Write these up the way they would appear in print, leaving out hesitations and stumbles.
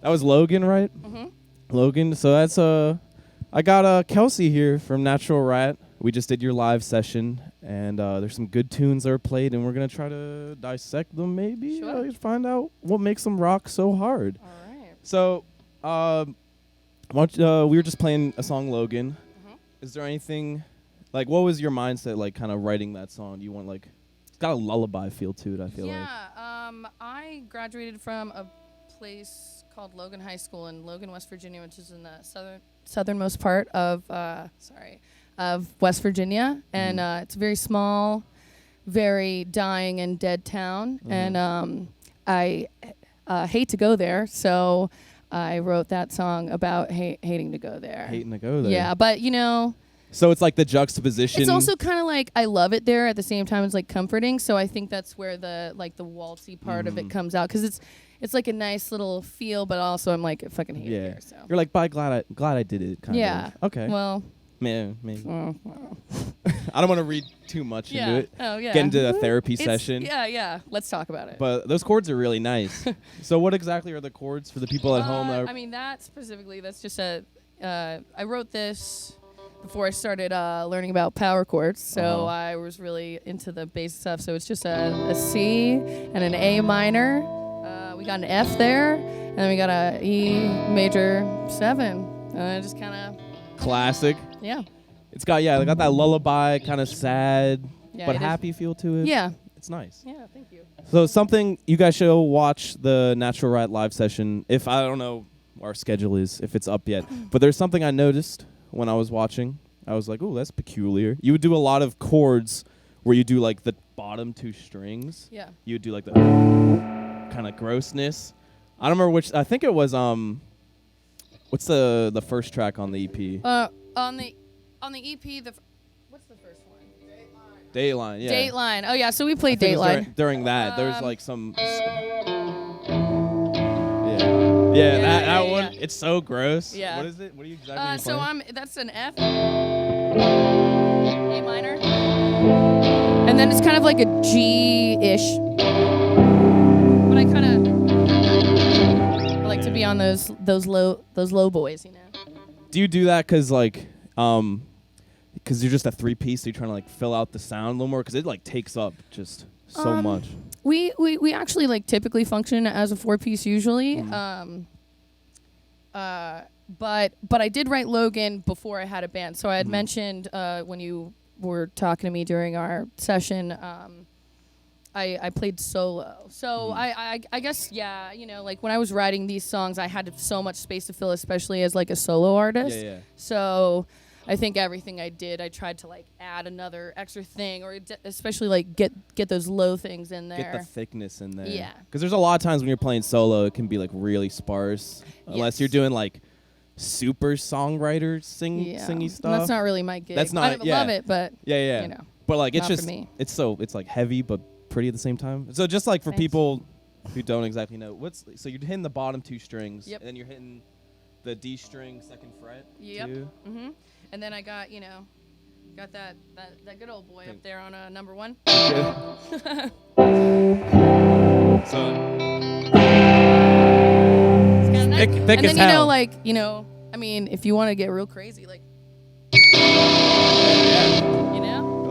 That was Logan, right? Mm-hmm. Logan. So that's I got Kelsie here from Natural Rat. We just did your live session, and there's some good tunes that are played, and we're gonna try to dissect them. Maybe find out what makes them rock so hard. All right. So, we were just playing a song, Logan. Mm-hmm. Is there anything, like, what was your mindset, like, kind of writing that song? You want, like, it's got a lullaby feel to it, I feel like. Yeah, I graduated from a place called Logan High School in Logan, West Virginia, which is in the southernmost part of West Virginia, and it's a very small, very dying and dead town, and I hate to go there, so I wrote that song about hating to go there. Hating to go there. Yeah, but So it's like the juxtaposition. it's also kind of like I love it there. At the same time, it's like comforting. So I think that's where the waltzy part of it comes out, because it's like a nice little feel, but also I'm like I fucking hate it here. So you're like, glad I did it. Kind of. Okay. Well. Man. I don't want to read too much into it. Oh yeah. Get into a therapy session. Yeah. Let's talk about it. But those chords are really nice. So what exactly are the chords for the people at home? I mean, that's just I wrote this before I started learning about power chords, so I was really into the basic stuff. So it's just a C and an A minor. We got an F there, and then we got a E major 7. And I just kind of classic. Yeah. They got that lullaby, kind of sad, but happy feel to it. Yeah. It's nice. Yeah, thank you. So something you guys should watch the Natural Rat live session. If I don't know our schedule is, if it's up yet, but there's something I noticed when I was watching. I was like, oh, that's peculiar. You would do a lot of chords where you do like the bottom 2 strings. Yeah. You would do like the kind of grossness. I don't remember which. I think it was what's the first track on the EP? On the EP, what's the first one? Dateline, yeah. Dateline. Oh yeah, so we played Dateline. During that, there's like some. That one. It's so gross. Yeah. What is it? What are you exactly so playing? that's an F, A minor, and then it's kind of like a G-ish. But I kind of like to be on those low boys, Do you do that because like because you're just a 3-piece, so you're trying to like fill out the sound a little more, because it like takes up just so much. We actually like typically function as a 4-piece usually. But I did write Logan before I had a band. So I had mentioned when you were talking to me during our session, I played solo. So I guess like when I was writing these songs, I had so much space to fill, especially as like a solo artist. Yeah. So I think everything I did, I tried to like add another extra thing, or especially like get those low things in there. Get the thickness in there. Yeah. Because there's a lot of times when you're playing solo, it can be like really sparse, unless you're doing like super songwriter singy stuff. And that's not really my gig. That's not. I love it, but But like it's not just for me. it's like heavy but pretty at the same time. So just like for people who don't exactly know, so you're hitting the bottom 2 strings, and then you're hitting the D string 2nd fret. Yep. And then I got that good old boy up there on number 1. So it's kind of nice. Thick and as then hell. I mean, if you want to get real crazy, like,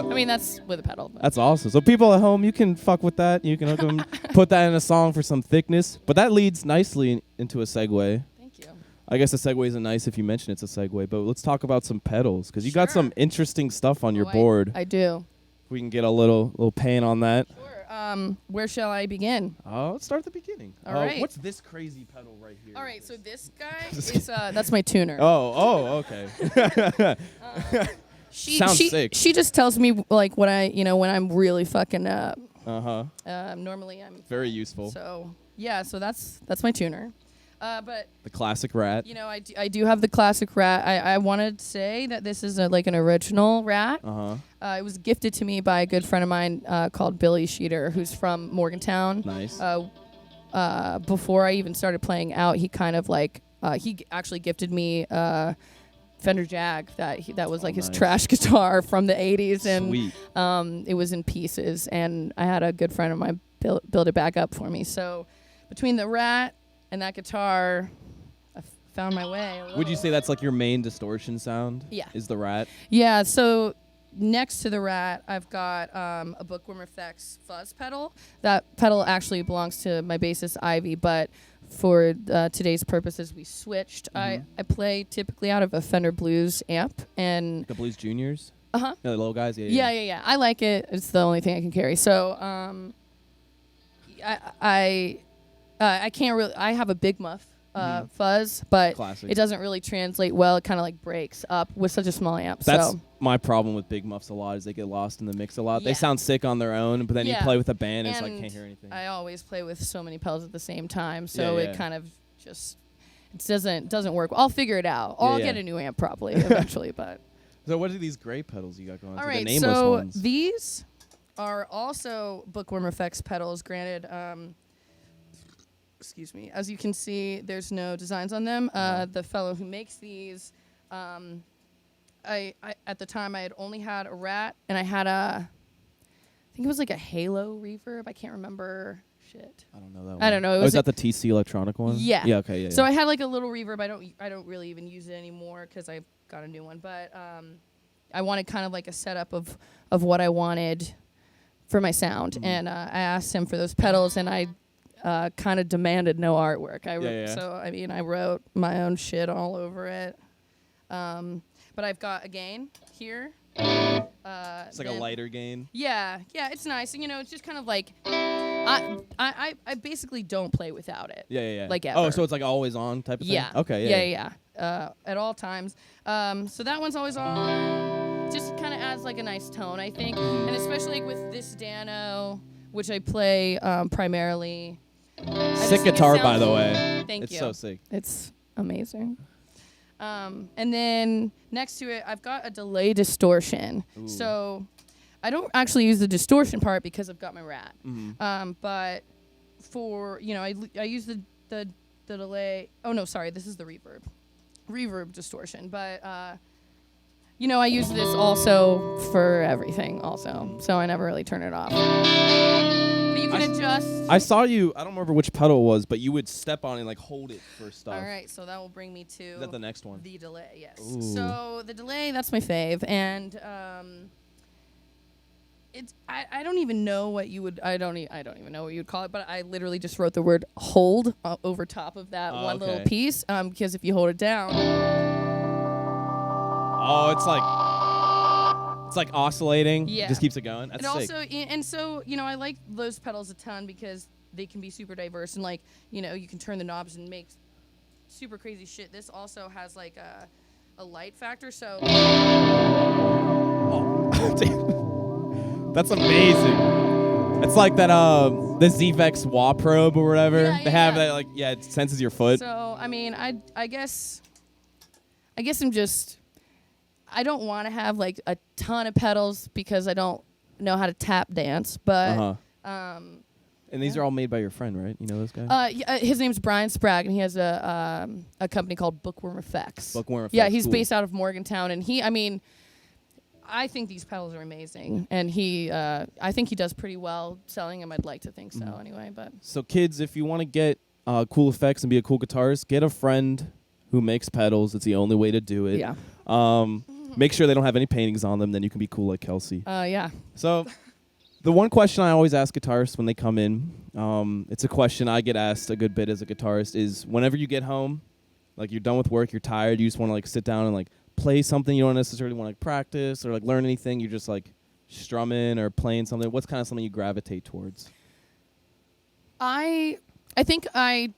I mean, that's with a pedal. But. That's awesome. So people at home, you can fuck with that. You can hook them, put that in a song for some thickness. But that leads nicely into a segue. Thank you. I guess a segue isn't nice if you mention it's a segue, but let's talk about some pedals, because you got some interesting stuff on your board. I do. We can get a little pan on that. Sure. Where shall I begin? Let's start at the beginning. All right. What's this crazy pedal right here? All right. So this guy is that's my tuner. Oh, okay. Sounds sick. She just tells me like when I'm really fucking up. Normally I'm very useful. So so that's my tuner. But the classic Rat. I do have the classic Rat. I wanted to say that this is like an original Rat. It was gifted to me by a good friend of mine called Billy Sheeter, who's from Morgantown. Nice. Before I even started playing out, he kind of like he actually gifted me Fender Jag that was like his trash guitar from the 80s, and Sweet. It was in pieces, and I had a good friend of mine build it back up for me. So between the Rat And that guitar, I found my way. Would you say that's like your main distortion sound? Yeah. Is the Rat? Yeah, so next to the Rat, I've got a Bookworm Effects fuzz pedal. That pedal actually belongs to my bassist, Ivy, but for today's purposes, we switched. I play typically out of a Fender Blues amp. And The Blues Juniors? Uh-huh. The little guys? Yeah. I like it. It's the only thing I can carry. So I can't really... I have a Big Muff fuzz, but Classic. it doesn't really translate well. It kind of like breaks up with such a small amp. That's so my problem with Big Muffs a lot is they get lost in the mix a lot. They Yeah. sound sick on their own, but then you Yeah. play with a band and it's like And can't hear anything. I always play with so many pedals at the same time, so Yeah. it kind of just doesn't work. I'll figure it out. I'll Yeah. get a new amp probably eventually, but So what are these gray pedals you got going on? all The right. nameless So ones. these are also Bookworm Effects pedals. Granted, excuse me. As you can see, there's no designs on them. The fellow who makes these, I at the time I had only had a Rat, and I had I think it was like a Halo reverb. I can't remember. Shit. I don't know that one. I don't know. It Oh, was is that the TC electronic one? Yeah. Yeah, okay, yeah. So I had like a little reverb. I don't really even use it anymore because I got a new one. But I wanted kind of like a setup of what I wanted for my sound, and I asked him for those pedals, and I kind of demanded no artwork. So I mean, I wrote my own shit all over it. But I've got a gain here. It's like a lighter gain. Yeah, it's nice. And, it's just kind of like I basically don't play without it. Yeah. Like Oh, ever. so it's like always on type of thing? Yeah. Okay, Yeah. At all times. So that one's always on. Just kind of adds like a nice tone, I think. And especially like with this Dano, which I play primarily. Sick guitar, by the way. Thank it's you. so sick. It's amazing. And then next to it, I've got a delay distortion. Ooh. So I don't actually use the distortion part because I've got my Rat. But for, I use the delay. Oh, no, sorry. This is the reverb distortion. But, I use this also for everything also. So I never really turn it off. But you can adjust. I saw you, I don't remember which pedal it was, but you would step on it and like hold it for stuff. All right, so that will bring me to... Is that the next one? The delay, yes. Ooh. So the delay, that's my fave, and it's I don't even know what you would I don't even know what you would call it, but I literally just wrote the word hold over top of that one little piece because if you hold it down, it's like oscillating. Yeah. Just keeps it going. That's and sick. also and so I like those pedals a ton because they can be super diverse and like you can turn the knobs and make super crazy shit. This also has like a light factor, so. Oh, damn. That's amazing. It's like that the ZVEX wah probe or whatever. Yeah, they have yeah. that it senses your foot. So I mean, I guess I'm just I don't want to have like a ton of pedals because I don't know how to tap dance, but and these are all made by your friend, right? You know those guys? his name's Brian Sprague, and he has a company called Bookworm Effects. Bookworm Effects. Yeah, he's cool. based out of Morgantown, and I think these pedals are amazing, and I think he does pretty well selling them. I'd like to think so anyway, but. So kids, if you want to get cool effects and be a cool guitarist, get a friend who makes pedals. It's the only way to do it. Yeah. Make sure they don't have any paintings on them, then you can be cool like Kelsie. Yeah. So the one question I always ask guitarists when they come in, it's a question I get asked a good bit as a guitarist, is whenever you get home, like you're done with work, you're tired, you just want to like sit down and like play something, you don't necessarily want to like practice or like learn anything, you're just like strumming or playing something. What's kind of something you gravitate towards? I think I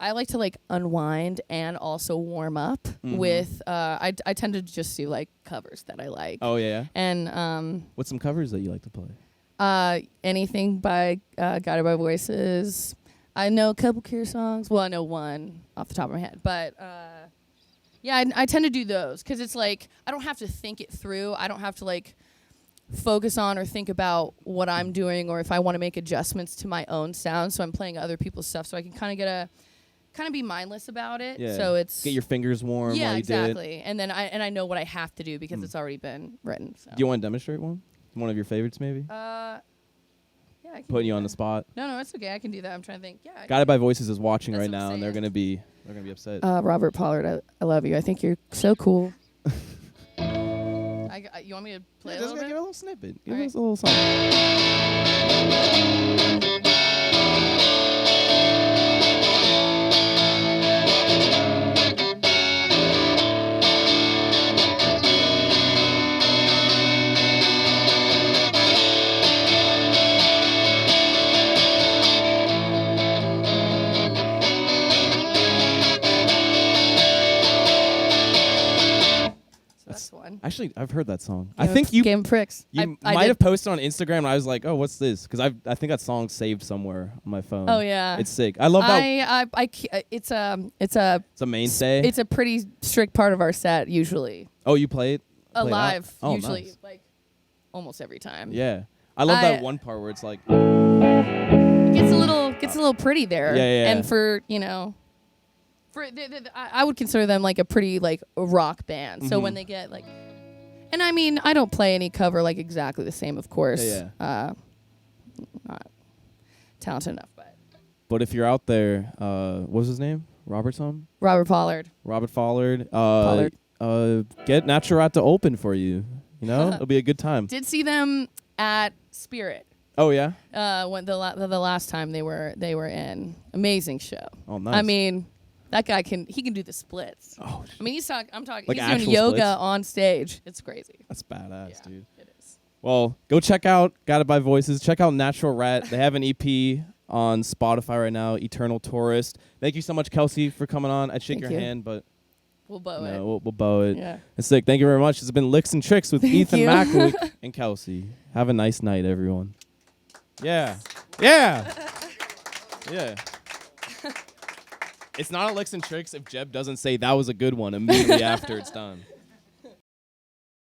like to like unwind and also warm up with I tend to just do like covers that I like. Oh yeah. And what's some covers that you like to play? Anything by Guided by Voices. I know a couple Cure songs. Well, I know one off the top of my head, but yeah, I tend to do those because it's like I don't have to think it through. I don't have to like focus on or think about what I'm doing or if I want to make adjustments to my own sound. So I'm playing other people's stuff, so I can kind of be mindless about it. Yeah. So it's get your fingers warm while you exactly. do it. And then I know what I have to do because it's already been written. So. Do you want to demonstrate one? One of your favorites, maybe? Yeah, Yeah, I can putting do you on that. the spot. No, it's okay. I can do that. I'm trying to think. Yeah. Guided by Voices is watching That's right what I'm now, and they're saying. gonna be upset. Robert Pollard, I love you. I think you're so cool. You want me to play a just little give bit? a little snippet. Give All us a little song. That's one. Actually, I've heard that song. I think Game Pricks. you I might did. have posted on Instagram, and I was like, "Oh, what's this?" Because I think that song's saved somewhere on my phone. Oh yeah. It's sick. I love that. It's a It's a mainstay. it's a pretty strict part of our set usually. Oh, you play it Live Oh, usually nice. like almost every time. Yeah, I love that I- one part where it's like, It gets a little pretty there. Yeah. And for I would consider them like a pretty like a rock band. So when they get like, and I mean I don't play any cover like exactly the same, of course. Yeah. Not talented enough, But if you're out there, what was his name? Robert something? Robert Pollard. Robert Pollard. Get Natural Rat to open for you. You know, it'll be a good time. Did see them at Spirit. Oh yeah. When the last time they were in. Amazing show. Oh nice. I mean, that guy can do the splits. Oh, I mean, I'm talking. Like he's actual doing yoga splits? on stage. It's crazy. that's badass, Yeah, dude. it is. Well, go check out Guided by Voices. Check out Natural Rat. They have an EP on Spotify right now, Eternal Tourist. Thank you so much, Kelsie, for coming on. I'd shake Thank your you. hand, but We'll bow it. no, we'll bow it. Yeah. It's sick. Thank you very much. It's been Licks and Tricks with Thank Ethan you. Mackowick and Kelsie. Have a nice night, everyone. Yeah. Yeah. Yeah. It's not a Licks and Tricks if Jeb doesn't say that was a good one immediately after it's done.